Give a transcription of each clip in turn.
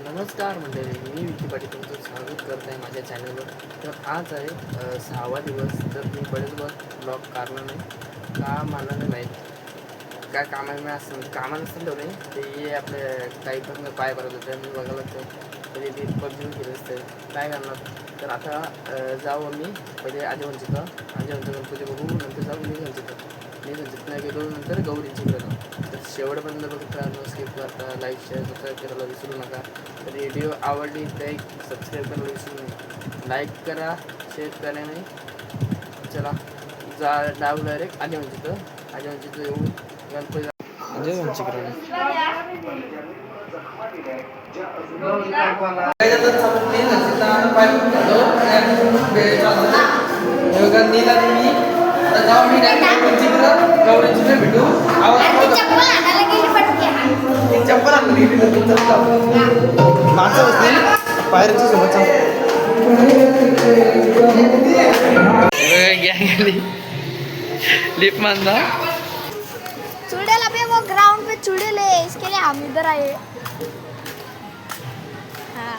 नमस्कार मंडळी, मी विकी पाटील तुमचं स्वागत करत आहे माझ्या चॅनलवर. तर आज आहे 6वा दिवस. तर मी बरेच ब्लॉग काढला नाही का मला नाही माहीत काय कामाला नसतं तेवढे ते आपले काही पण पाय करत होते मी बघायला तरी ते पबजी केलं असतं काय करणार. तर आता जाऊ आम्ही पहिले आजीवंचितं गणपती बघू, नंतर जाऊ मी गणपतीला गेलो, नंतर गौरींची जाऊ. तर शेवटपर्यंत बघता स्किप करता, लाईक शेअर सबस्क्राईब करायला विसरू नका. तर व्हिडिओ आवडली तर सबस्क्राईब करायला विसरू नये, लाईक करा, शेअर करा. नाही चला डाव डायरेक्ट आजीवंचितं येऊन गणपती आजीवंचिकडे भेटू. माणसं बसली पायरीच्या सोबत लिप मानना चुड़ैल अभी वो ग्राउंड पे चुड़ैल है, इसके लिए हम इधर आए. हाँ.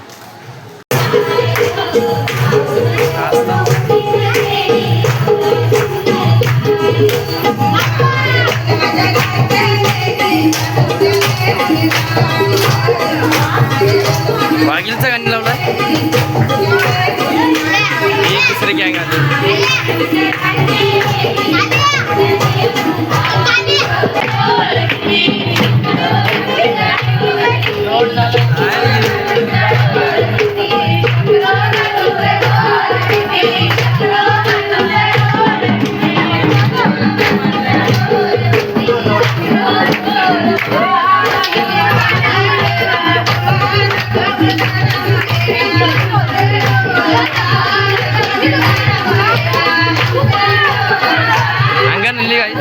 वाघीलचा गाणी लावलाय एक दुसरे गँग आले. अंगण लिहिली काय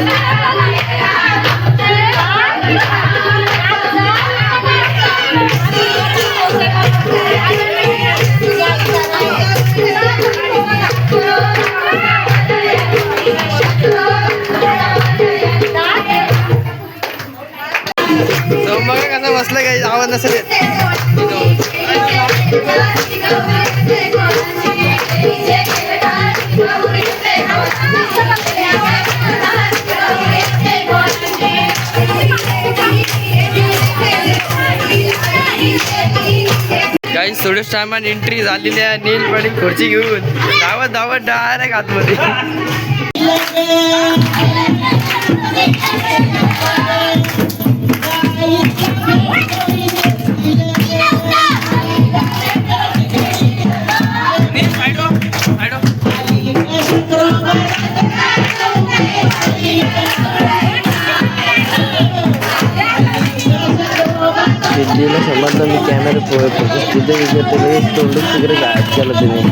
बघा कसं बसलं काही आवाज नसेल. काही थोड्याच टायमात एंट्री झालेली आहे. नीलपडी खुर्ची घेऊन धावत डायरेक्ट आतमध्ये. दिल्लीला समजलं मी कॅमेरा पोहत होतो तिथे विचारते तोंडच तिकडे गायब केलं तुम्ही.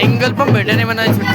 एंगल पण भेटे नाही म्हणायचं.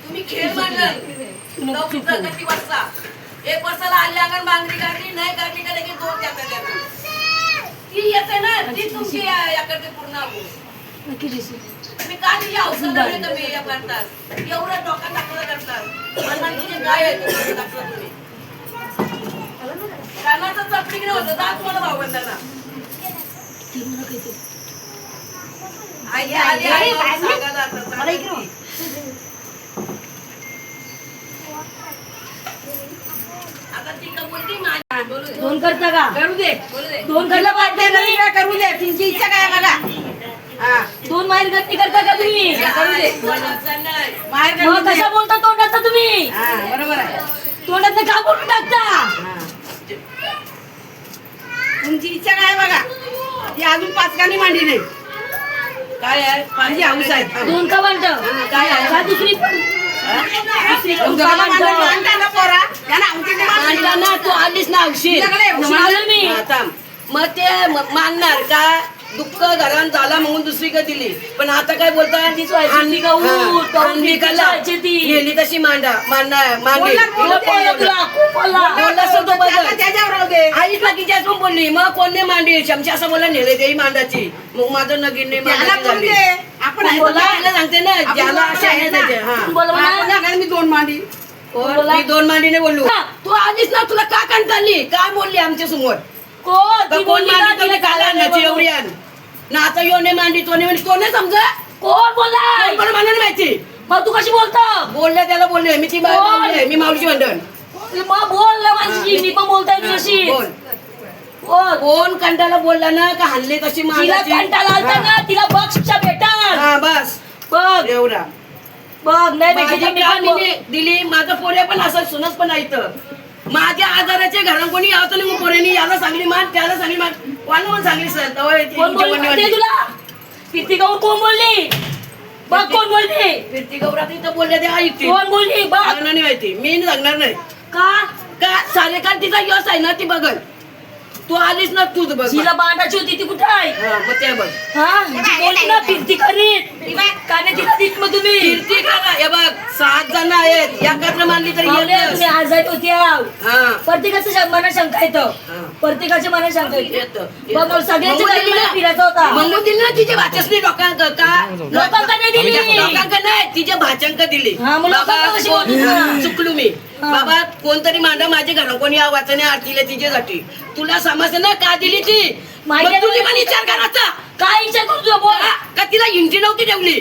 तुम्ही खेळ मांडलं किती वर्षा 1 वर्षाला आली अंगण बांगडी काढली नाही काढली का लगेच 2 द्या त्यांना ती येते ना ती तुमची याकडे पूर्ण तुम्ही का तिची औषध नाही कमी या करतात एवढं डोक्यात टाकलं करतात म्हणणार तुझे काय आहे टाकलं तुम्ही कानाचं चपटिक नव्हतं जा तुम्हाला भाऊ बंधांना आई आली आई सांगा जातात आता ती का बोलती माझ्या दोन करता का करू दे दोन करला पाहिजे नाही का करू दे तुमची इच्छा काय बघा हा दोन माहेर गती करता का तुम्ही करू दे नाही बाहेर मग कशा बोलता तोंडाचा तुम्ही हा बरोबर आहे तोंडात का बोलून टाकता हा. तुमची इच्छा काय बघा ती अजून 5 गाणी मांडी नाही काय आहे माझी हाऊस आहे दोन का मांड काय आहे? का दुसरी पण तुमचा मांडा ना पोरा त्यांना मांडला ना तू आलीस ना औषध मागलं मी मग ते मानणार का दुःख घरात झाला म्हणून दुसरी का दिली पण आता काय बोलताय तीच व्हायची का व्हायची ती गेली तशी मांडी तुला बोलला तुला खूप बोलला बोलला तो बघ आई बाकीच्या पण बोलली मग कोण मांडी शमशी असं बोला नेले तेही मांडाची मग माझं नगीन झाली आपण बोलायला सांगते ना ज्याला अशा आहे त्याचे हा बोलवा मी 2 मांडी मी 2 मांडीने बोललो तू आलीस ना तुला का कंटाळली काय बोलली आमच्या समोर कोण कोण मांडी तुम्ही काला आणण्याची एवढी आण ना आता योने मांडी तोने म्हणजे तोने समजा कोण बोललाय मला नाही माहिती मग तू कशी बोलता बोलले त्याला बोलले मी ती बाई बोलले मी माऊलीची भांडण मग बोल ना माझी मी पण बोलताय तुझ्याशी बोल बोल कोण कंटाला बोलला ना का हल्ले तशी तिला मांडाची कंटाळा आलता ना तिला बघ शिक्षा भेटणार हा बस बघ एवढा बघ नाही भेटली माझ्या तर मी पण बोल- काकीने दिली माझं पोरे पण असं सुनच पण आहे इथं. माझ्या आजाराचे घरात कोणी यावतं नाही मग पोरेनी याला सांगली मान त्याला सांगली मान कोण पण सांगली सर कोण बोलली तुला कीर्ती गौर कोण बोलली बघ कोण बोलली कीर्ती गौरात इथं बोलले ते ऐकते कोण बोलली बघ नाही माहिती मी सांगणार नाही का का सारेकाल तिचा यश आहे ना ती बघल तू आलीस ना तूच बघ तिला बांधाची होती ती कुठे आहे हा, मग ते बघ हा बोलली ना कीर्ती करीत काने तिला दित मग तुम्ही कीर्ती करा हे बघ 7 जण आहेत एकत्र मानली तरी पाहुण्या, येतच. तुम्ही आजारी होती आव. हा प्रत्येकाचं मनात शंका येतं हा. प्रत्येकाच्या मनात शंका येतं येतं. बघ मग सगळ्यांच्या मग घरी दिली मला ना. फिरायचा होता म्हणून दिली ना तिच्या भाच्यासनी लोकांका का लोकांका नाही दिली. लोकांका नाही तिच्या भाच्यांका दिली हा, मग बाबा लोकांका कशी कोण- बोलत ना? चुकलो मी हा. बाबा कोणतरी मांडा माझ्या घरा कोणी या वाचने आरतीला तिच्यासाठी तुला समजते ना का दिली ती माहिती मग तुझी आहे. पण विचार करायचा काय इच्छा करू तुला बोल का का तिला इंटी नव्हती ठेवली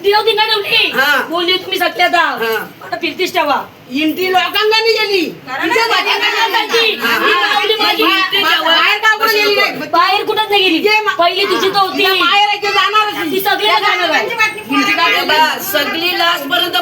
दिवती ना ठेवली हा. बोलली तुम्ही सत्यात आहात. हा. आता फिरतीच ठेवा इंटी लोकांना नाही गेली तिच्या भाच्यांका लोकांची. हा, ही माऊली माझी. इंटी ठेवा. बाहेर कुठंच नाही गेली पहिली तुझी तो होती ती सगळी जाणार आहे. बाबा, सगळी लास्ट पर्यंत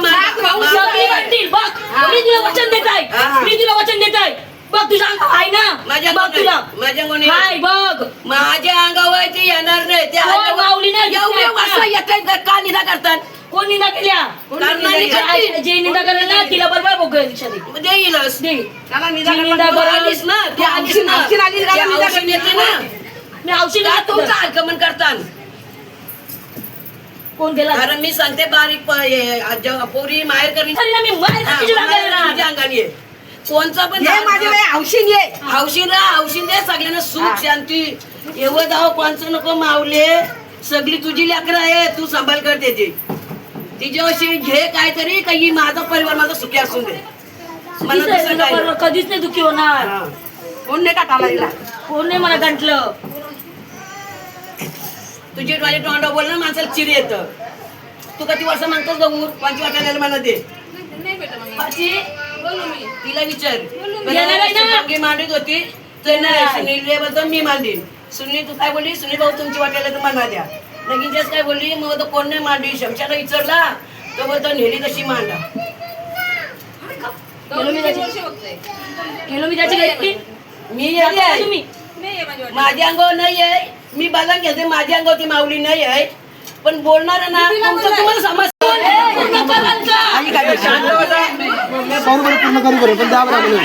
सगळी म्हणतील बघ मी तुला वचन देत आहे हा. मी तुला वचन देत आहे बघ तुझा अंग आहे ना माझ्या बघ तुला माझ्या कोणी हाय बघ माझ्या अंगावर ती येणार नाही ते कोण माऊली नाही एवढे दिसणार वर्ष का? येतात का निधा करतात कोण निंदा केल्या करणारी करतील. जे निंदा करेल ना तिला बरोबर बघ शिक्षा दे. मग देईलच दे निधा निंदा तू करेल. आलीस ना ती आलीस ना औषध आली का? ती औषध येते ना मी औषध का घातलं. तुमचं आगमन करतात कोण गेला कारण मी सांगते बारीक पोरी माहेर करणी तरी ना मी माहेर हा, तुझ्या माहेर अंगाला तुझ्या अंगाने ये. कोणचा पण औषध ये औषध दे सगळ्यांना सुख शांती एवढं जाव कोणचं नको मावले सगळी तुझी लेकरं आहे तू सांभाळ कर त्याची तिच्याशी घे काहीतरी काही माझा परिवार माझा सुखी असून दे मला दुसरं काही नाही. कधीच नाही दुखी होणार हा. कोण नाही टाकाला हिला? कोण नाही मला गंटलं तुझी माझ्या तोंडा बोल ना माणसाला चिर येत तू किती वर्ष म्हणतोस गहू कोणची वाटायला मला दे पाची? तिला विचार येणार आहे ना? मागे मांडीत होती तर नाही सुनील रे बद्दल मी मांडीन सुनील तू काय बोलली सुनील भाऊ तुमची वाटायला तर म्हणा द्या लगीनच काय बोलली मग तो कोण नाही मांडली शमशाला विचारला तो बोलतो नेली तशी मांडा गेलो मी त्याची घरी मी येते आहे. तुम्ही माझ्या अंगावर नाही आहे मी बाला घेते माझ्या अंगावर ती माऊली नाही आहे पण बोलणार ना तुमचं तुम्हाला समजतं शांत बसा. बरोबर पूर्ण करू करू पण द्यावं लागलं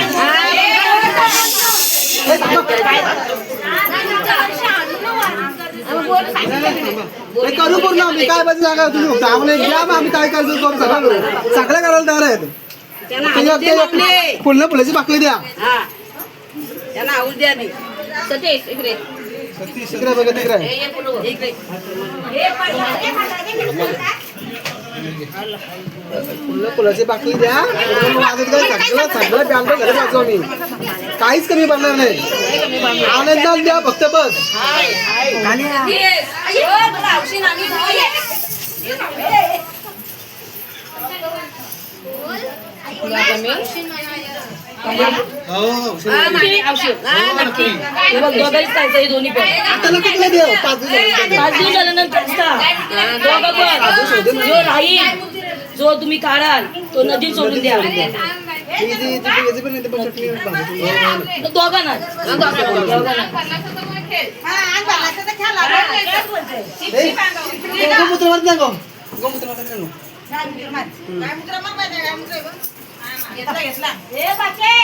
हे करू पूर्ण आम्ही काय पाहिजे जागा तुम्ही फक्त आम्हाला एक द्या मग आम्ही काय करायचं करू सगळं करू सगळं करायला तयार आहेत फुलं फुलाची बाकली द्या हा त्यांना आऊस द्या नाही सतीश इकडे तिकडे बघा तिकडे हे ये पुढं. इकडे फुलं फुलाची बाकली द्या माझं काय सगळं सगळं बँक घरी जायचो आम्ही काहीच कमी पडणार नाही आनंदात द्या फक्त बस हो औषध. औषध हे बघ दोघांनीच खायचं हे दोन्ही पण आता नको तुला देव 5 दिवस 5 दिवस झाल्यानंतर दोघं पण जो राहील जो तुम्ही काढाल तो नदीत सोडून द्या दोघांना गोमूत्र मारत नाही गो गोमूत्र मारत नाही तिला घेतलं याला घ्या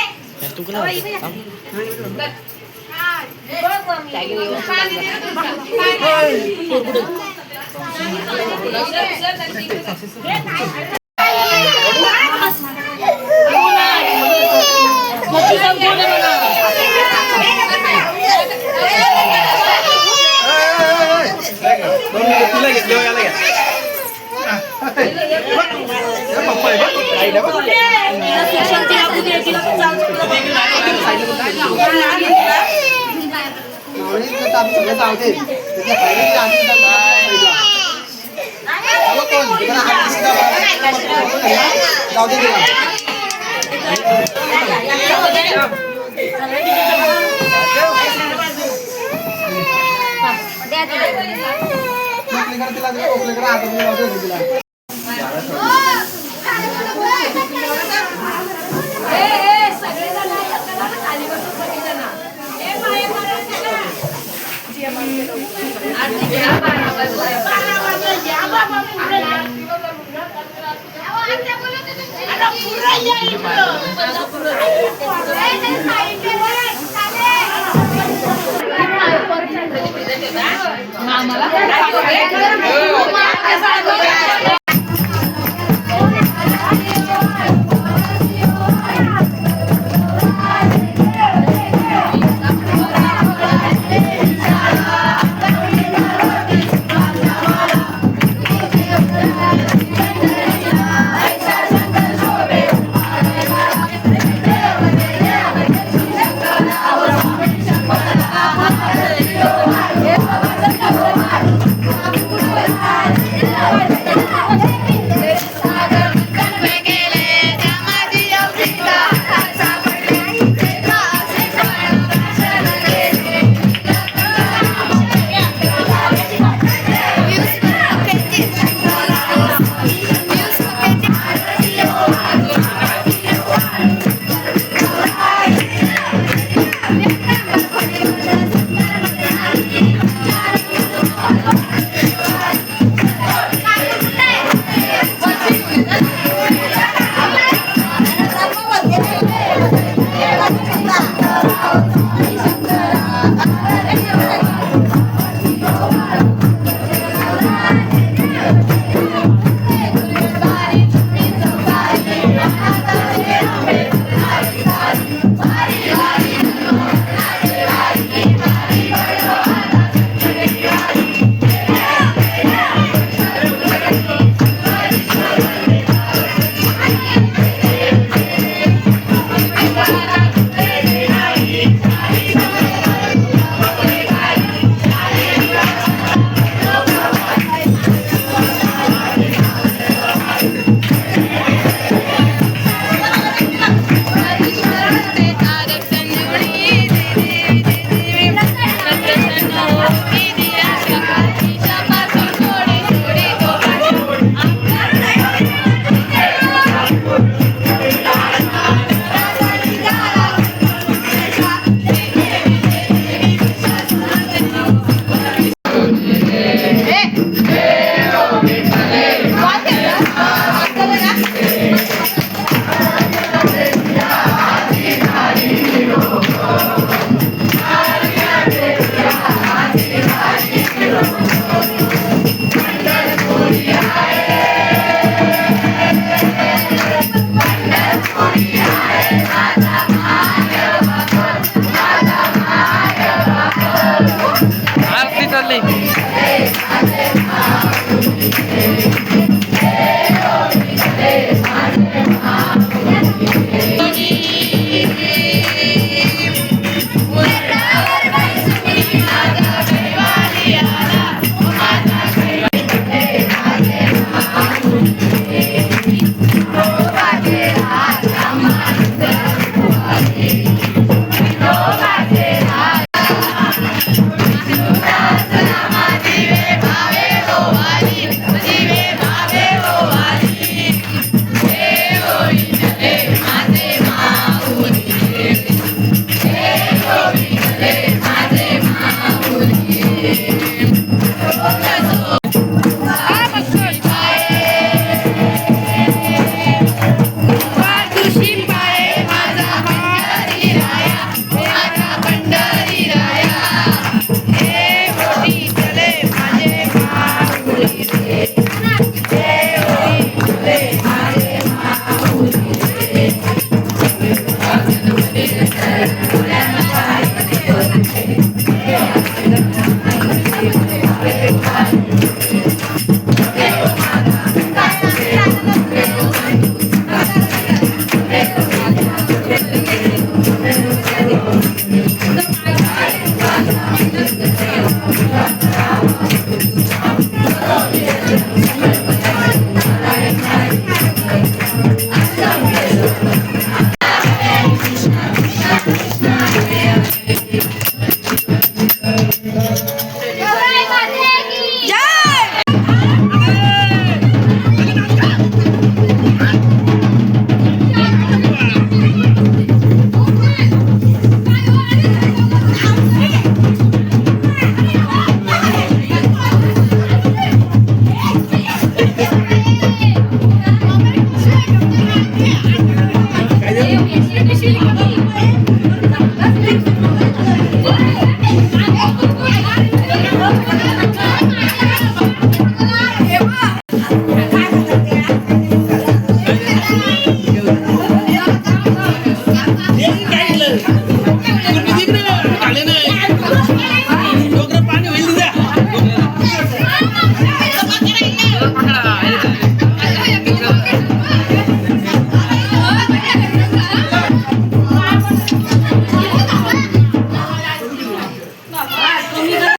Thank you.